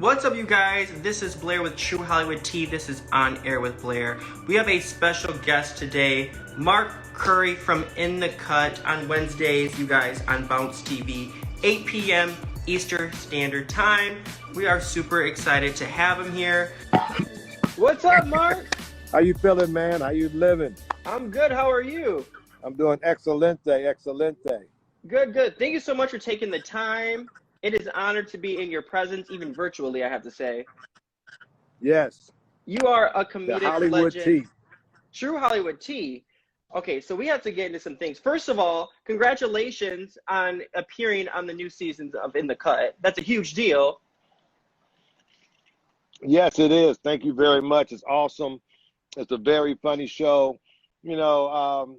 What's up, you guys? This is Blair with True Hollywood Tea. This is On Air with Blair. We have a special guest today, Mark Curry from In the Cut on Wednesdays, you guys, on Bouce TV, 8 p.m. Eastern Standard Time. We are super excited to have him here. What's up, Mark? How you feeling, man? How you living? I'm good. How are you? I'm doing excelente, excelente. Good, good. Thank you so much for taking the time. It is an honor to be in your presence, even virtually, I have to say. Yes. You are a comedic the Hollywood legend. Tea. True Hollywood Tea. Okay, so we have to get into some things. First of all, congratulations on appearing on the new seasons of In the Cut. That's a huge deal. Yes, it is. Thank you very much. It's awesome. It's a very funny show. You know,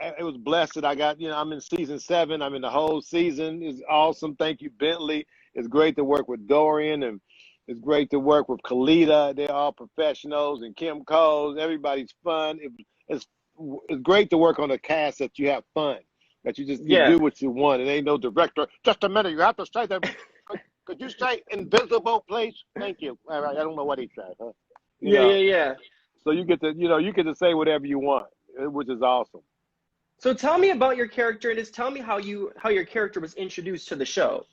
it was blessed that I got, I'm in season 7. I'm in the whole season. It's awesome. Thank you, Bentley. It's great to work with Dorian, and it's great to work with Khalida. They're all professionals, and Kim Coles. Everybody's fun. It's great to work on a cast that you have fun, that you do what you want. It ain't no director. Just a minute. You have to say that. Could you say invisible, please? Thank you. All right. I don't know what he said. Huh? Yeah. So you get to say whatever you want, which is awesome. So tell me about your character, and just tell me how your character was introduced to the show.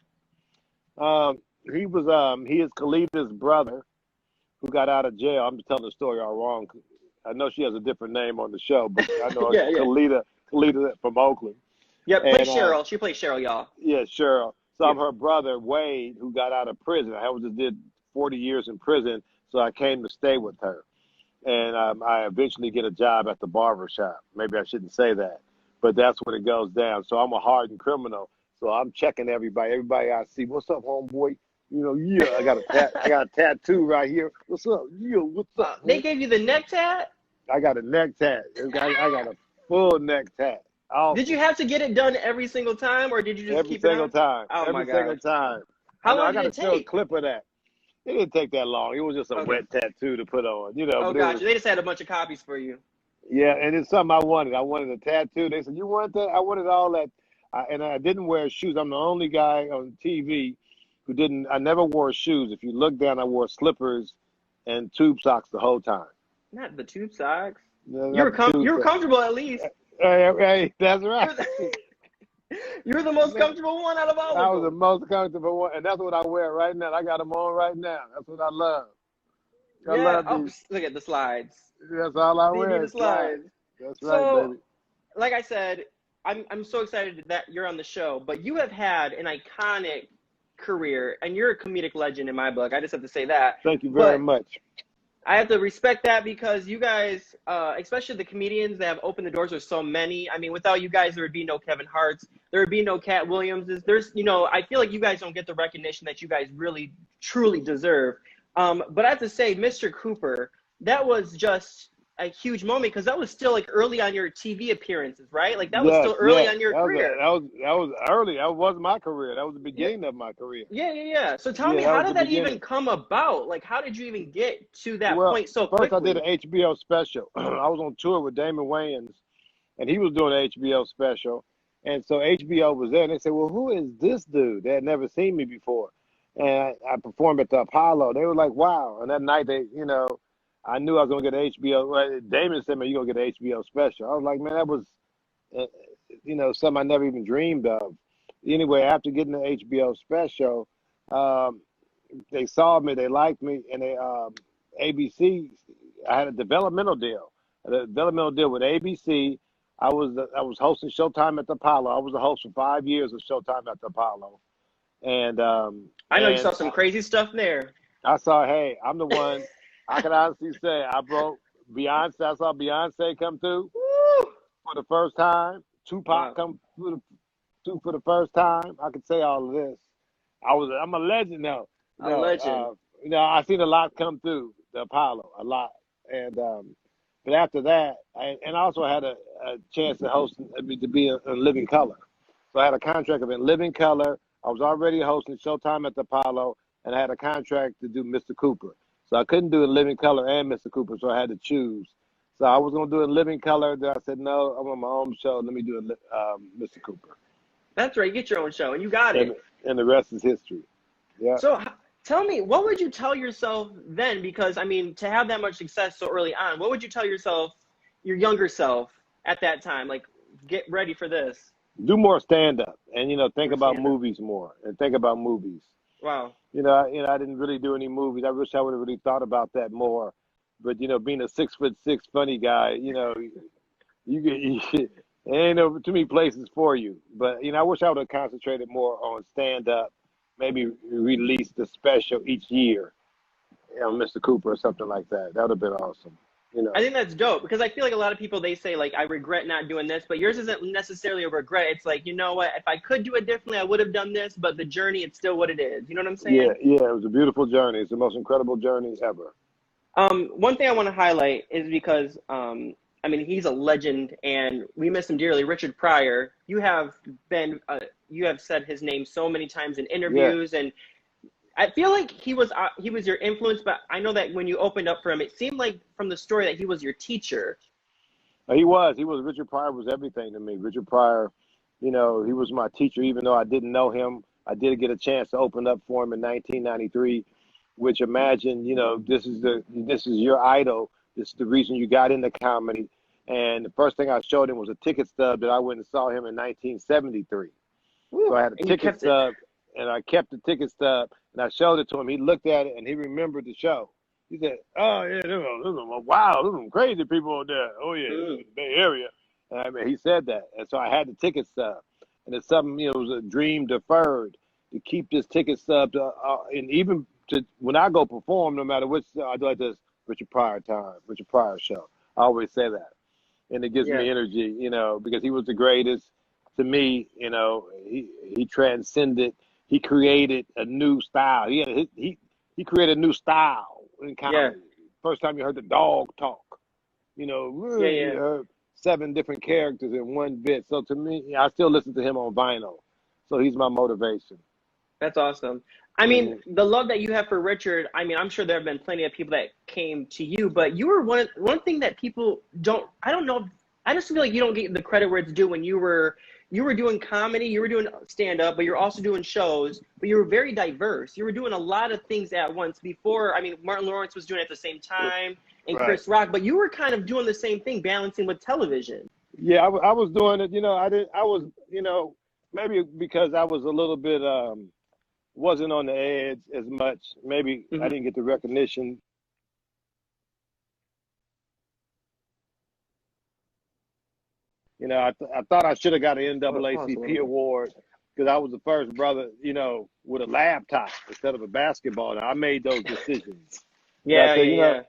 He is Khalida's brother who got out of jail. I'm telling the story all wrong. I know she has a different name on the show, but I know Khalida from Oakland. Yeah, play Cheryl. She plays Cheryl, y'all. Yeah, Cheryl. So I'm her brother, Wade, who got out of prison. I just did 40 years in prison, so I came to stay with her. And I eventually get a job at the barber shop. Maybe I shouldn't say that, but that's when it goes down. So I'm a hardened criminal. So I'm checking everybody. Everybody I see, what's up, homeboy? I got a tattoo right here. What's up? Yeah, what's up? They gave you the neck tat? I got a neck tat. I got a full neck tat. Awesome. Did you have to get it done every single time, or did you just keep it every single time? Oh my God. Every single time. How long did it take? I got to show a clip of that. It didn't take that long. It was just a wet tattoo to put on, Oh, gotcha. They just had a bunch of copies for you. Yeah, and it's something I wanted. I wanted a tattoo. They said, you want that? I wanted all that. And I didn't wear shoes. I'm the only guy on TV who didn't. I never wore shoes. If you look down, I wore slippers and tube socks the whole time. Not the tube socks. No, you were comfortable at least. Hey, that's right. You were the most comfortable one out of all of them. I was the most comfortable one, and that's what I wear right now. I got them on right now. That's what I love. I love these. Look at the slides. That's all I wear. The slides. That's right, baby. Like I said, I'm so excited that you're on the show, but you have had an iconic career, and you're a comedic legend in my book. I just have to say that. Thank you very much. I have to respect that because you guys, especially the comedians that have opened the doors with so many. I mean, without you guys, there would be no Kevin Hart's. There would be no Cat Williams's. I feel like you guys don't get the recognition that you guys really, truly deserve. But I have to say, Mr. Cooper, that was just a huge moment because that was still like early on your TV appearances, right? Like that was still early on your career. That was early. That wasn't my career. That was the beginning of my career. Yeah. So tell me, how did that even come about? Like, how did you even get to that point so quickly? First, I did an HBO special. I was on tour with Damon Wayans, and he was doing an HBO special. And so HBO was there, and they said, well, who is this dude? They had never seen me before. And I performed at the Apollo. They were like, wow. And that night, I knew I was going to get an HBO. Well, Damon said, man, you're going to get an HBO special. I was like, man, that was, something I never even dreamed of. Anyway, after getting the HBO special, they saw me, they liked me, and ABC, I had a developmental deal. with ABC. I was hosting Showtime at the Apollo. I was a host for 5 years of Showtime at the Apollo. And I know you saw some crazy stuff there. I'm the one. I can honestly say I broke Beyonce. I saw Beyonce come through for the first time. Tupac come through for the first time. I could say all of this. I'm a legend now. A legend. I seen a lot come through the Apollo, a lot. And but after that, I also had a chance to host, to be in Living Color. So I had a contract of in Living Color. I was already hosting Showtime at the Apollo, and I had a contract to do Mr. Cooper. So I couldn't do In Living Color and Mr. Cooper, so I had to choose. So I was going to do In Living Color. Then I said, no, I'm on my own show. Let me do Mr. Cooper. That's right. You get your own show, and you got it. And the rest is history. Yeah. So Tell me, what would you tell yourself then? Because I mean, to have that much success so early on, what would you tell yourself, your younger self, at that time? Like, get ready for this. Do more stand up, and think More about stand up. movies more, and think about movies. Wow. I didn't really do any movies. I wish I would have really thought about that more. But being a 6'6" funny guy, there ain't no too many places for you. But I wish I would have concentrated more on stand up. Maybe release the special each year, Mr. Cooper or something like that. That would have been awesome. I think that's dope because I feel like a lot of people, they say like, I regret not doing this, but yours isn't necessarily a regret. It's like, you know what, if I could do it differently, I would have done this, but the journey, it's still what it is. You know what I'm saying? Yeah, it was a beautiful journey. It's the most incredible journey ever. One thing I want to highlight is because, I mean, he's a legend and we miss him dearly. Richard Pryor, you have said his name so many times in interviews, and I feel like he was your influence, but I know that when you opened up for him, it seemed like from the story that he was your teacher. He was. Richard Pryor was everything to me. Richard Pryor, he was my teacher, even though I didn't know him. I did get a chance to open up for him in 1993, which imagine, this is your idol. This is the reason you got into comedy. And the first thing I showed him was a ticket stub that I went and saw him in 1973. So I had a ticket stub, and I kept the ticket stub, and I showed it to him. He looked at it, and he remembered the show. He said, "Oh yeah, wow, there's some crazy people out there. Oh yeah, the Bay Area." And I mean, he said that, and so I had the ticket stub, and it's something, it was a dream deferred to keep this ticket stub, and even to when I go perform, no matter which, I do like this Richard Pryor show. I always say that, and it gives me energy, because he was the greatest to me. He transcended. He created a new style. He created a new style in comedy. Yeah. First time you heard the dog talk, you heard 7 different characters in one bit. So to me, I still listen to him on vinyl. So he's my motivation. That's awesome. I mean, the love that you have for Richard, I mean, I'm sure there have been plenty of people that came to you, but you were one thing that people don't, I don't know, I just feel like you don't get the credit where it's due. When you were doing comedy, you were doing stand-up, but you're also doing shows, but you were very diverse. You were doing a lot of things at once before. I mean, Martin Lawrence was doing it at the same time, and Chris Rock, but you were kind of doing the same thing, balancing with television. Yeah, I was doing it, maybe because I was a little bit, wasn't on the edge as much. Maybe I didn't get the recognition. I thought I should have got an NAACP award because I was the first brother, with a laptop instead of a basketball. And I made those decisions. Yeah,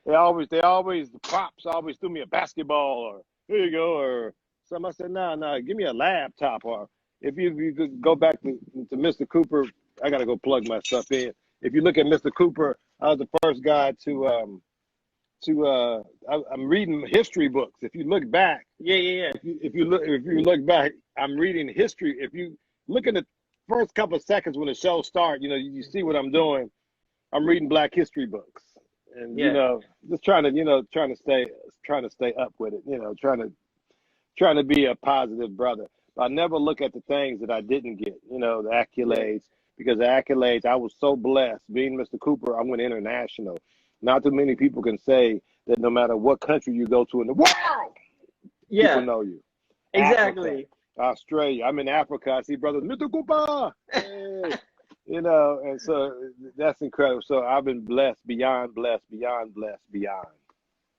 They always, the props always threw me a basketball or here you go or something. I said, no, give me a laptop. Or if you could go back to Mr. Cooper, I got to go plug my stuff in. If you look at Mr. Cooper, I was the first guy I'm reading history books. If you look back, If you look back, I'm reading history. If you look at the first couple of seconds when the show starts, you see what I'm doing. I'm reading Black history books, and just trying to stay up with it. Trying to be a positive brother. But I never look at the things that I didn't get. The accolades, because the accolades, I was so blessed being Mr. Cooper. I went international. Not too many people can say that no matter what country you go to in the world, people know you. Exactly. Africa, Australia. I'm in Africa. I see brothers, Mr. Cooper. Hey. And so that's incredible. So I've been blessed, beyond blessed, beyond blessed, beyond.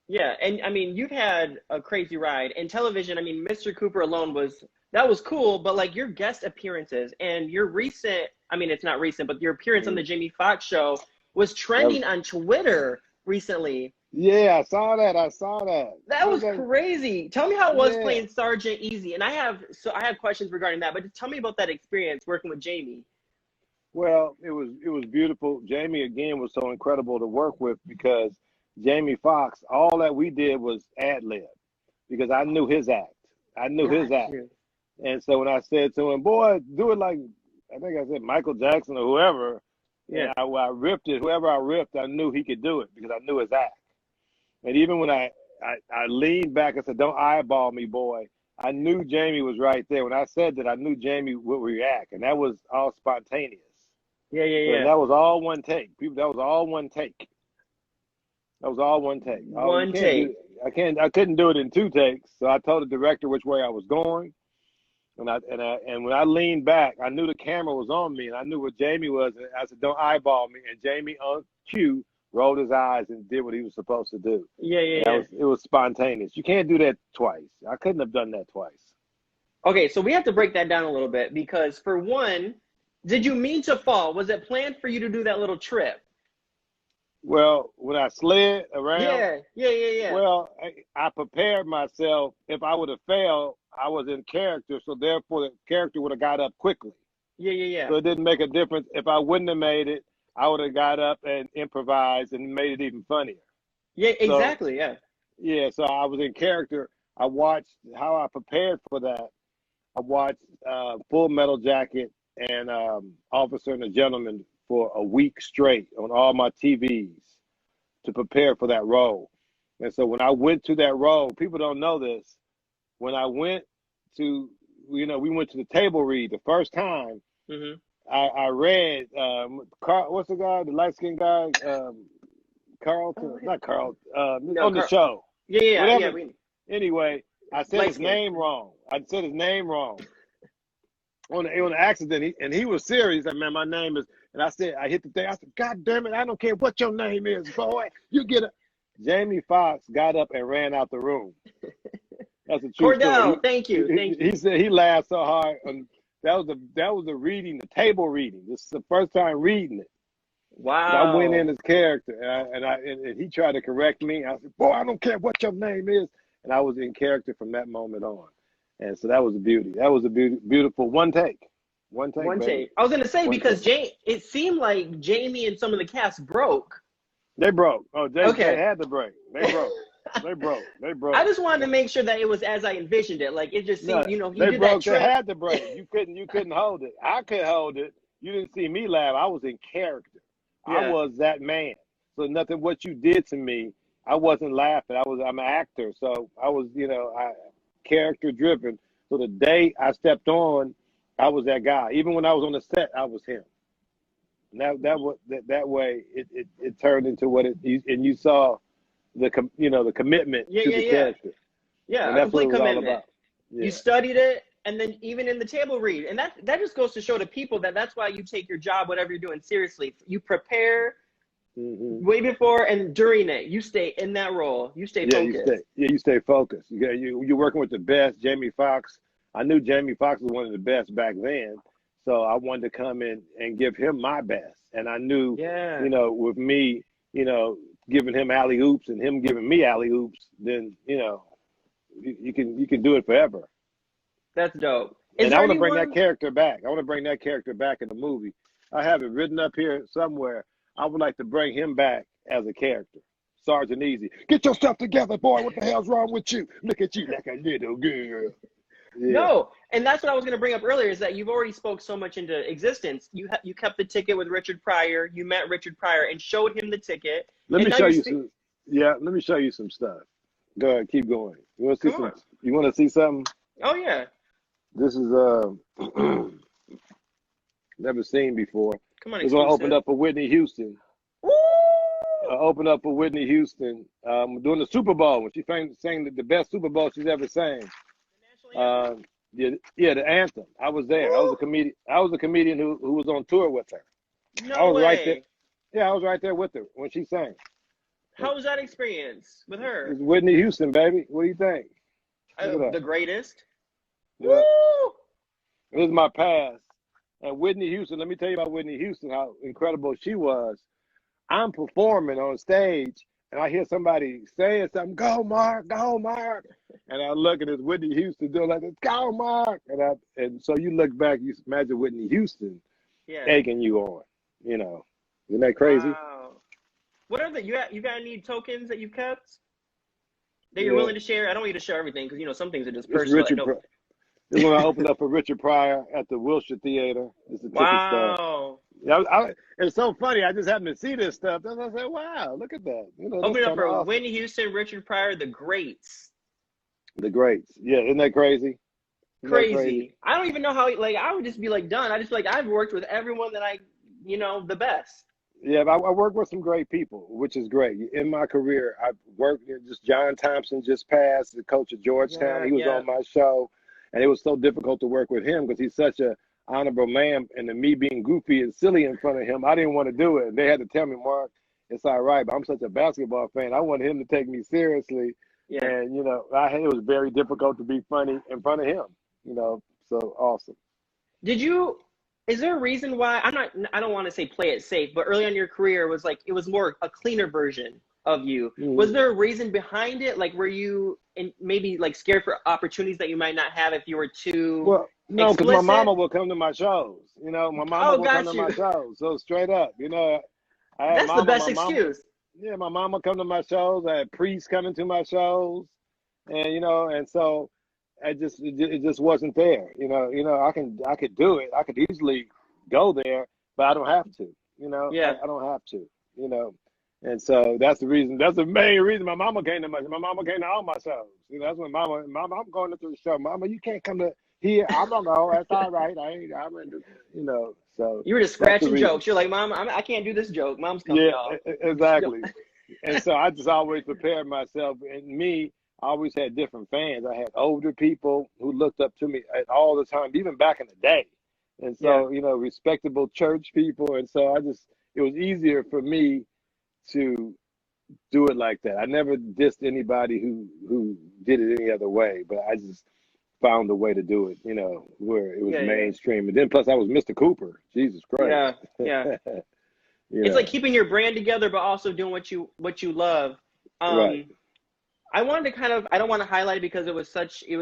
Yeah, and I mean, you've had a crazy ride. In television, I mean, Mr. Cooper alone was cool, but like your guest appearances and your recent, I mean, it's not recent, but your appearance on the Jamie Foxx Show was trending on Twitter recently. Yeah, I saw that. That was crazy. Tell me how it was playing Sergeant Easy. And I have questions regarding that, but just tell me about that experience working with Jamie. Well, it was beautiful. Jamie, again, was so incredible to work with because Jamie Foxx, all that we did was ad-lib because I knew his act. And so when I said to him, boy, do it like, I think I said Michael Jackson or whoever, I ripped it. Whoever I ripped, I knew he could do it because I knew his act. And even when I leaned back and said, don't eyeball me, boy, I knew Jamie was right there. When I said that, I knew Jamie would react. And that was all spontaneous. Yeah, yeah, So yeah. that was all one take. People, that was all one take. That was all one take. Oh, you One can't take. do. I couldn't do it in 2 takes. So I told the director which way I was going, and when I leaned back, I knew the camera was on me, and I knew what Jamie was. And I said, "Don't eyeball me." And Jamie on cue rolled his eyes and did what he was supposed to do. Yeah, yeah, And yeah. it was spontaneous. You can't do that twice. I couldn't have done that twice. Okay, so we have to break that down a little bit because for one, did you mean to fall? Was it planned for you to do that little trip? Well, when I slid around, Yeah, yeah, yeah, yeah. well, I prepared myself. If I would have failed, I was in character, so therefore the character would have got up quickly. Yeah, yeah, yeah. So it didn't make a difference. If I wouldn't have made it, I would have got up and improvised and made it even funnier. Yeah, So exactly. Yeah. yeah, so I was in character. I watched how I prepared for that. I watched Full Metal Jacket and Officer and a Gentleman for a week straight on all my TVs to prepare for that role. And so when I went to that role, people don't know this. When I went to, we went to the table read the first time. Mm-hmm. I read Carl, what's the guy, the light skinned guy, Carlton, Oh, yeah. not Carl, No, on the show. Yeah, yeah, Whatever. yeah. Anyway, I said Light his skin. name wrong. I said his name wrong on the accident. He was serious. I man, my name is, and I hit the thing. I said, God damn it, I don't care what your name is, boy. You get it. Jamie Foxx got up and ran out the room. That's a true Cordell, story. thank you. He said he laughed so hard. And that was the reading, the table reading. This is the first time reading it. Wow. I went in as character, and he tried to correct me. I said, "Boy, I don't care what your name is," and I was in character from that moment on. And so that was a beauty. That was a beautiful one take. One take. One baby. take. I was gonna say One because take. it seemed like Jamie and some of the cast broke. They broke. Oh, they Okay. had to break. They broke. They broke. They broke. I just wanted to make sure that it was as I envisioned it. Like it just seemed, No, he they did broke. that They trip. had to break. You couldn't hold it. I could hold it. You didn't see me laugh. I was in character. Yeah. I was that man. So nothing what you did to me, I wasn't laughing. I'm an actor. So I was, character driven. So the day I stepped on, I was that guy. Even when I was on the set, I was him. And that way it turned into what and you saw the commitment Yeah, to yeah, the yeah. character. Yeah, And a that's what complete it was all commitment. about. Yeah. You studied it, and then even in the table read, and that just goes to show to people that that's why you take your job, whatever you're doing, seriously. You prepare way before and during it. You stay in that role. You stay focused. You stay focused. You're working with the best. Jamie Foxx. I knew Jamie Foxx was one of the best back then, so I wanted to come in and give him my best. And I knew, with me, giving him alley oops and him giving me alley oops, then you can do it forever. That's dope. And I want to bring that character back. I want to bring that character back in the movie. I have it written up here somewhere. I would like to bring him back as a character. Sergeant Easy. Get yourself together, boy. What the hell's wrong with you? Look at you like a little girl. Yeah. No, and that's what I was going to bring up earlier is that you've already spoke so much into existence. You kept the ticket with Richard Pryor. You met Richard Pryor and showed him the ticket. Let me show you some. Yeah, let me show you some stuff. Go ahead, keep going. You want to see some? You want to see something? Oh yeah. This is never seen before. Come on, this one opened up for Whitney Houston. Woo! Opened up for Whitney Houston during the Super Bowl when she sang the best Super Bowl she's ever sang. The anthem. I was there. I was a comedian who was on tour with her. No way. Right there. Yeah, I was right there with her when she sang. How was that experience with her? It's Whitney Houston, baby. What do you think? The greatest. Yeah. Woo! This is my past. And Whitney Houston, let me tell you about Whitney Houston, how incredible she was. I'm performing on stage, and I hear somebody saying something, go, Mark, go, Mark. And I look at this Whitney Houston doing like this, go, Mark. And so you look back, you imagine Whitney Houston egging you on, Isn't that crazy? Wow. What are you got any tokens that you've kept that you're willing to share? I don't want you to share everything because, some things are just personal. This one I opened up for Richard Pryor at the Wilshire Theater. It's the ticket wow. Stuff. Yeah, it's so funny. I just happened to see this stuff. And I said, wow, look at that. Open up for awesome. Whitney Houston, Richard Pryor, the greats. The greats. Yeah, isn't that crazy? Crazy. I don't even know how, I would just be done. I just I've worked with everyone that I you know, the best. Yeah, I work with some great people, which is great. In my career, I've worked just John Thompson just passed, the coach of Georgetown. Yeah, He was yeah, on my show, and it was so difficult to work with him because he's such a honorable man. And then me being goofy and silly in front of him, I didn't want to do it. And they had to tell me, Mark, it's all right, but I'm such a basketball fan. I wanted him to take me seriously. yeah. And, you know, it was very difficult to be funny in front of him, you know, so awesome. Did you? Is there a reason why? I don't want to say play it safe, but early on in your career it was like it was more a cleaner version of you. Was there a reason behind it? Like, were you maybe like scared for opportunities that you might not have if you were too Well, no, because my explicit? mama would come to my shows. You know, my mama Oh, would come got to my you. shows. So straight up, you know, I had That's the mama, best my mama. excuse. Yeah, my mama come to my shows. I had priests coming to my shows, and you know, and so it just wasn't there. You know, I could do it. I could easily go there, but I don't have to. You know, Yeah. I don't have to. You know, and so that's the reason. That's the main reason my mama came to my mama came to all my shows. You know, that's when mama, I'm going to the show. Mama, you can't come to here. I'm gonna go. That's all right. I'm in the, you know. So You were just that's the scratching reason. jokes. You're like, Mom, I can't do this joke. Mom's coming, Yeah, y'all. exactly. And so I just always prepared myself. And me, I always had different fans. I had older people who looked up to me all the time, even back in the day. And Yeah. so, you know, respectable church people. And so it was easier for me to do it like that. I never dissed anybody who did it any other way, but I just found a way to do it, you know, where it was Yeah, yeah. mainstream. And then plus I was Mr. Cooper. Jesus Christ. Yeah, yeah. You It's know, like keeping your brand together, but also doing what you love. right. I wanted to kind of, I don't want to highlight it because it was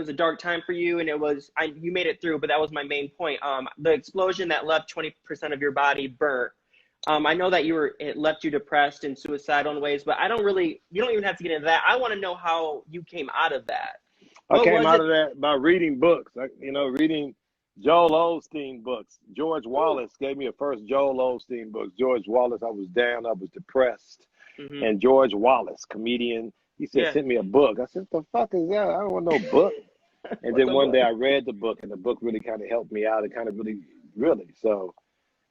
a dark time for you, and you made it through, but that was my main point. The explosion that left 20% of your body burnt. I know that it left you depressed and suicidal in ways, but you don't even have to get into that. I want to know how you came out of that. I What came was out it? of that by reading books, you know, reading Joel Osteen books. George Ooh. Wallace gave me a first Joel Osteen book. George Wallace, I was down, I was depressed. Hmm. And George Wallace, comedian, he said, Yeah. send me a book. I said, the fuck is that? I don't want no book. And What's then a one book? day I read the book, and the book really kind of helped me out. It kind of really. So,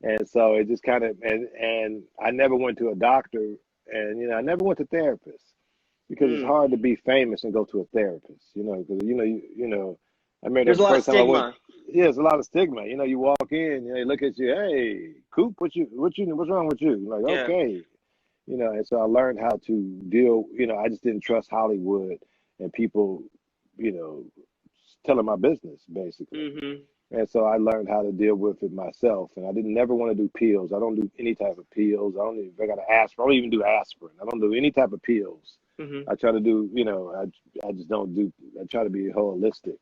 and so it just kind of, and I never went to a doctor, and, you know, I never went to therapists because it's Mm. hard to be famous and go to a therapist, you know, because, you know, I remember There's a the lot of first time I went, stigma. yeah, there's a lot of stigma. You know, you walk in, you know, they look at you, hey, Coop, what's wrong with you? Like, Yeah. okay. You know, and so I learned how to deal, you know, I just didn't trust Hollywood and people, you know, telling my business basically. Hmm. And so I learned how to deal with it myself. And I didn't never want to do pills. I don't do any type of pills. I got aspirin. I don't even do aspirin. I don't do any type of pills. Hmm. I try to do, you know, I just don't do, I try to be holistic.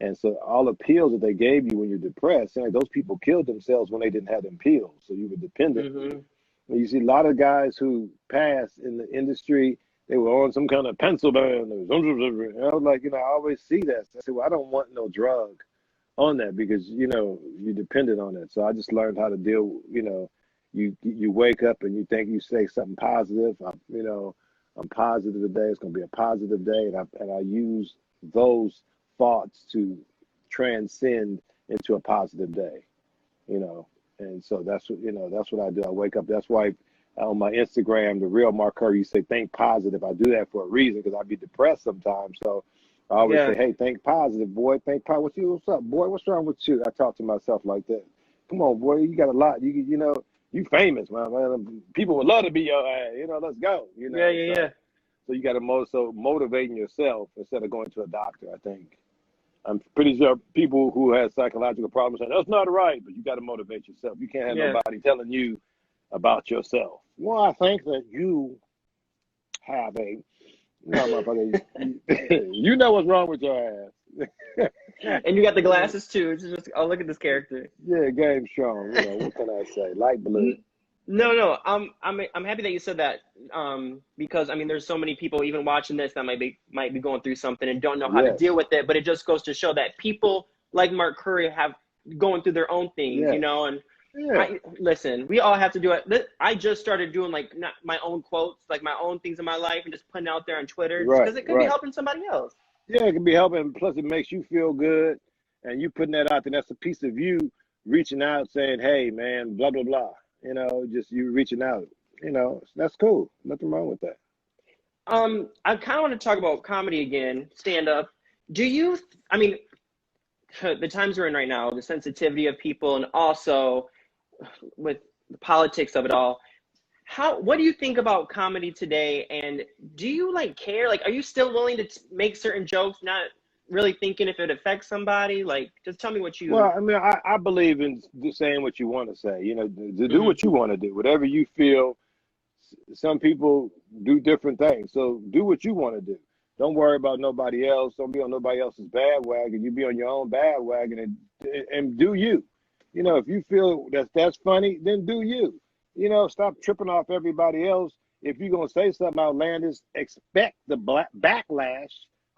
And so all the pills that they gave you when you're depressed, like those people killed themselves when they didn't have them pills. So you were dependent. Hmm. And you see a lot of guys who passed in the industry, they were on some kind of pencil band. And I was like, you know, I always see that. So I said, well, I don't want no drug on that because, you know, you're dependent on it. So I just learned how to deal, you know, you wake up and you think you say something positive. You know, I'm positive today. It's going to be a positive day. And I use those thoughts to transcend into a positive day, you know. And so that's what, you know, that's what I do. I wake up. That's why on my Instagram, the real Mark Curry, you say, think positive. I do that for a reason because I be depressed sometimes. So I always say, Yeah. hey, think positive, boy. Think positive. What's up, boy? What's wrong with you? I talk to myself like that. Come on, boy. You got a lot. You know, you famous, man. People would love to be your ass. You know, let's go. You Yeah. know, Yeah. so Yeah. you got to motivating yourself instead of going to a doctor, I think. I'm pretty sure people who have psychological problems say, that's not right, but you got to motivate yourself. You can't have Yeah. nobody telling you about yourself. Well, I think that you have a, no, motherfucker, you know what's wrong with your ass. And you got the glasses too. It's just, oh, look at this character. Yeah, game strong. You know, what can I say? Light blue. No. I'm happy that you said that. Because I mean, there's so many people even watching this that might be going through something and don't know how to Yes. deal with it. But it just goes to show that people like Mark Curry have going through their own things, you Yes. know. And Yeah. listen, we all have to do it. I just started doing like not my own quotes, like my own things in my life, and just putting out there on Twitter, just Right. because it could be Right. helping somebody else. Yeah, it can be helping. Plus, it makes you feel good, and you putting that out there. That's a piece of you reaching out, saying, "Hey, man, blah blah blah." just you reaching out. That's cool. Nothing wrong with that. I kind of want to talk about comedy again, stand up. I mean, the times we're in right now, the sensitivity of people, and also with the politics of it all. What do you think about comedy today? And do you care? Are you still willing to make certain jokes, not really thinking if it affects somebody? Just tell me what you. Well, I mean, I believe in saying what you want to say. To do what you want to do, whatever you feel. Some people do different things, so do what you want to do. Don't worry about nobody else. Don't be on nobody else's bandwagon. You be on your own bandwagon and do you. If you feel that's funny, then do you. Stop tripping off everybody else. If you're gonna say something outlandish, expect the backlash.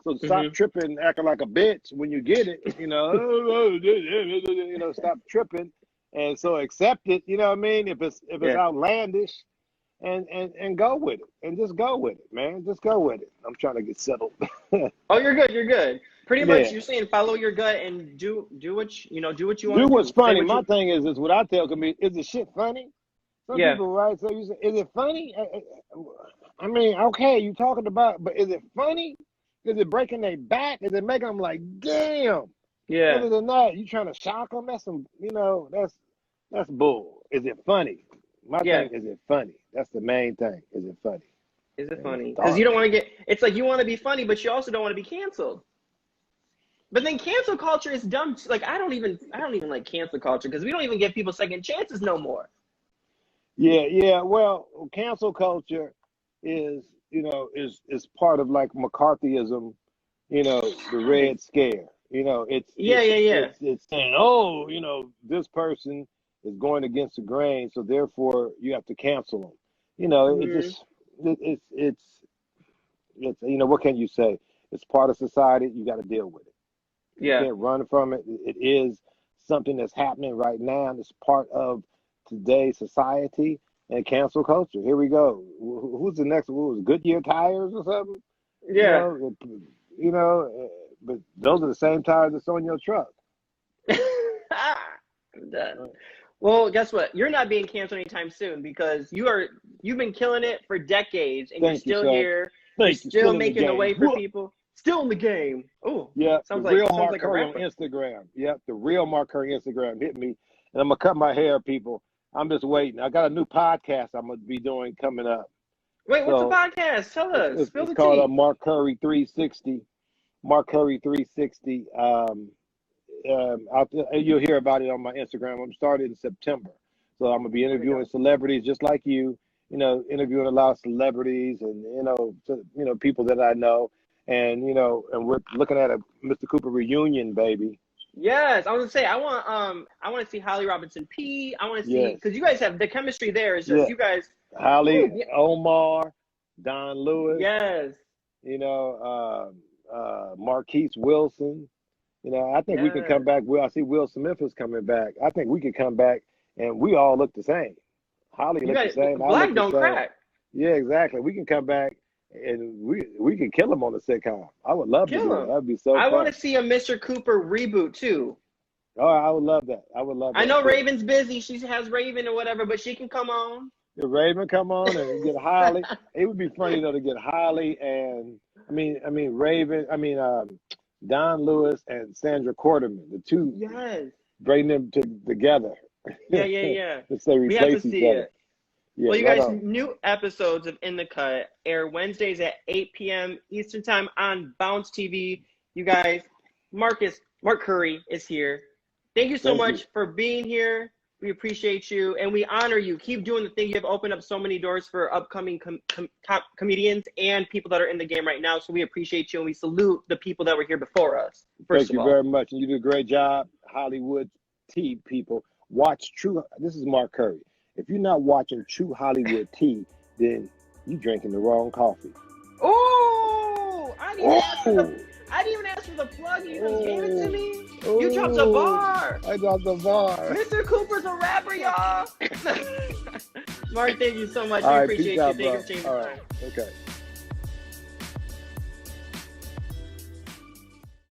So stop tripping and acting like a bitch when you get it. Stop tripping, and so accept it. You know what I mean? If it's outlandish. And go with it, and just go with it, man. Just go with it. I'm trying to get settled. Oh, you're good. You're good. Pretty much, you're saying follow your gut and do what you want. Do what's funny. My thing is what I tell comedians: is the shit funny? Some people, right? So you say, is it funny? I mean, okay, you talking about, but is it funny? Is it breaking their back? Is it making them like, damn? Yeah. Other than that, you trying to shock them? That's some, that's bull. Is it funny? My thing is it funny? That's the main thing. Is it funny? Is it funny? Because you don't want to it's like you want to be funny, but you also don't want to be canceled. But then cancel culture is dumb. I don't even like cancel culture because we don't even give people second chances no more. Yeah. Well, cancel culture is part of McCarthyism, the Red Scare. It's saying, this person is going against the grain, so therefore you have to cancel them. It's what can you say? It's part of society. You got to deal with it. Yeah. You can't run from it. It is something that's happening right now, and it's part of today's society and cancel culture. Here we go. Who's the next? What was it, Goodyear tires or something? Yeah. But those are the same tires that's on your truck. I'm done. Well, guess what? You're not being canceled anytime soon because you've been killing it for decades, and you're still here. You're still making the way for people. Still in the game. Oh, yeah. Sounds the real like Mark Curry a on Instagram. Yep, the real Mark Curry Instagram hit me, and I'm gonna cut my hair, people. I'm just waiting. I got a new podcast I'm gonna be doing coming up. Wait, what's the podcast? Tell us. It's called Mark Curry 360. Mark Curry 360. You'll hear about it on my Instagram. I'm starting in September, so I'm gonna be interviewing celebrities just like you. Interviewing a lot of celebrities and people that I know, and we're looking at a Mr. Cooper reunion, baby. Yes, I was gonna say I want to see Holly Robinson P. I want to see because you guys have the chemistry there. It's just you guys. Holly, Omar, Don Lewis. Yes. Marquise Wilson. I think we can come back. I see Will Smith is coming back. I think we could come back and we all look the same. Holly looks the same. Black don't crack. Yeah, exactly. We can come back and we can kill him on the sitcom. I would love to do that. That'd be so fun. I want to see a Mr. Cooper reboot too. Oh, I would love that. I know Raven's busy. She has Raven or whatever, but she can come on. If Raven come on and get Holly, it would be funny though to get Holly and Raven. Don Lewis and Sandra Quarterman, the two. Yes. Bring them together. Yeah. They we have to replace see each other. it. Yeah, well, you guys, new episodes of In the Cut air Wednesdays at 8 p.m. Eastern Time on Bouce TV. You guys, Mark Curry is here. Thank you so much for being here. We appreciate you, and we honor you. Keep doing the thing. You have opened up so many doors for upcoming comedians and people that are in the game right now, so we appreciate you, and we salute the people that were here before us. Thank you very much, and you did a great job. Hollywood tea people. Watch True. This is Mark Curry. If you're not watching True Hollywood tea, then you're drinking the wrong coffee. Oh! I didn't even ask for the plug. You just gave it to me. You dropped a bar. I dropped the bar. Mr. Cooper's a rapper, y'all. Mark, thank you so much. All we right, appreciate you. out, Thank you for taking the time. Okay.